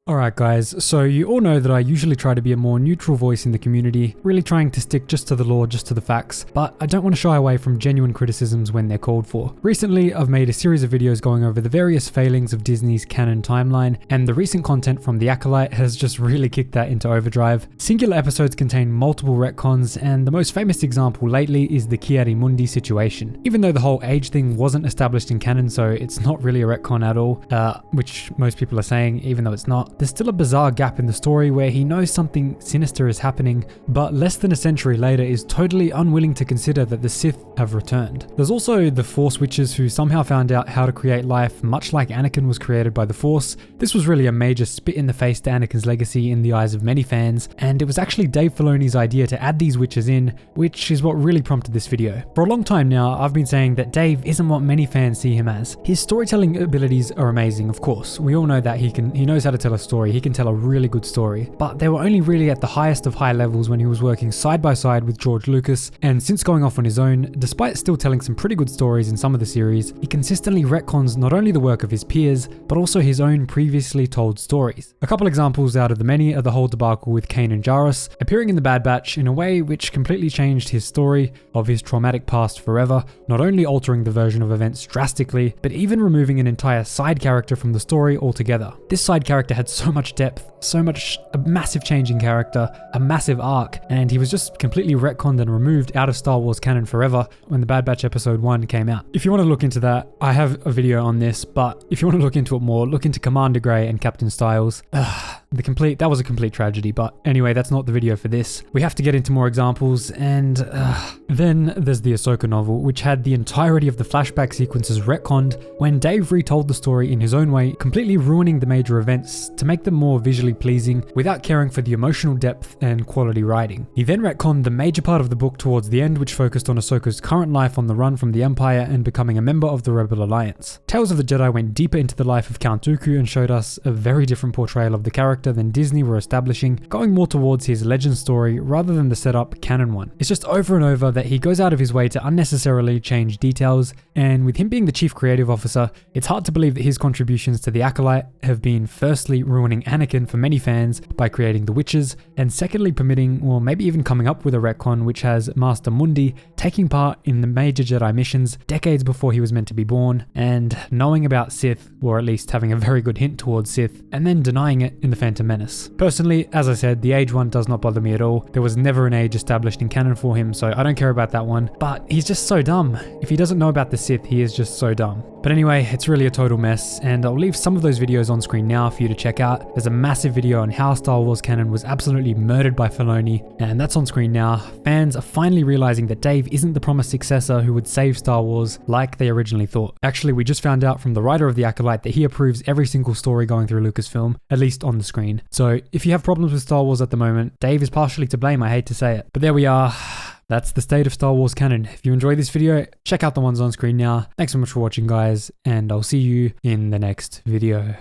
Alright guys, so you all know that I usually try to be a more neutral voice in the community, really trying to stick just to the lore, just to the facts, but I don't want to shy away from genuine criticisms when they're called for. Recently, I've made a series of videos going over the various failings of Disney's Canon timeline, and the recent content from the Acolyte has just really kicked that into overdrive. Singular episodes contain multiple retcons, and the most famous example lately is the ki-adi-mundi situation. Even though the whole age thing wasn't established in Canon, so it's not really a retcon at all, which most people are saying, even though it's not. There's still a bizarre gap in the story where he knows something sinister is happening, but less than a century later is totally unwilling to consider that the Sith have returned. There's also the Force witches who somehow found out how to create life much like Anakin was created by the Force. This was really a major spit in the face to Anakin's legacy in the eyes of many fans, and it was actually Dave Filoni's idea to add these witches in, which is what really prompted this video. For a long time now, I've been saying that Dave isn't what many fans see him as. His storytelling abilities are amazing, of course. We all know that he knows how to tell a story. He can tell a really good story, but they were only really at the highest of high levels when he was working side by side with George Lucas, and since going off on his own, despite still telling some pretty good stories in some of the series, he consistently retcons not only the work of his peers, but also his own previously told stories. A couple examples out of the many are the whole debacle with Canon and Jarrus appearing in the Bad Batch in a way which completely changed his story of his traumatic past forever, not only altering the version of events drastically, but even removing an entire side character from the story altogether. This side character had so much depth, a massive change in character, a massive arc, and he was just completely retconned and removed out of Star Wars canon forever when the Bad Batch episode 1 came out. If you want to look into that, I have a video on this, but if you want to look into it more, look into Commander Grey and Captain Styles. That was a complete tragedy, but anyway, that's not the video for this. We have to get into more examples, and then there's the Ahsoka novel, which had the entirety of the flashback sequences retconned when Dave retold the story in his own way, completely ruining the major events to make them more visually pleasing without caring for the emotional depth and quality writing. He then retconned the major part of the book towards the end, which focused on Ahsoka's current life on the run from the Empire and becoming a member of the Rebel Alliance. Tales of the Jedi went deeper into the life of Count Dooku and showed us a very different portrayal of the character than Disney were establishing, going more towards his legend story rather than the setup canon one. It's just over and over that he goes out of his way to unnecessarily change details, and with him being the chief creative officer, it's hard to believe that his contributions to the Acolyte have been firstly ruining Anakin for many fans by creating the witches, and secondly permitting, or maybe even coming up with a retcon which has Master Mundi taking part in the major Jedi missions decades before he was meant to be born, and knowing about Sith, or at least having a very good hint towards Sith, and then denying it in the Phantom Menace. Personally, as I said, the age one does not bother me at all. There was never an age established in canon for him, so I don't care about that one, but he's just so dumb. If he doesn't know about the Sith, he is just so dumb. But anyway, it's really a total mess, and I'll leave some of those videos on screen now for you to check out. There's a massive video on how Star Wars canon was absolutely murdered by Filoni, and that's on screen now. Fans are finally realizing that Dave isn't the promised successor who would save Star Wars like they originally thought. Actually, we just found out from the writer of The Acolyte that he approves every single story going through Lucasfilm, at least on the screen. So if you have problems with Star Wars at the moment, Dave is partially to blame, I hate to say it. But there we are. That's the state of Star Wars canon. If you enjoyed this video, check out the ones on screen now. Thanks so much for watching, guys, and I'll see you in the next video.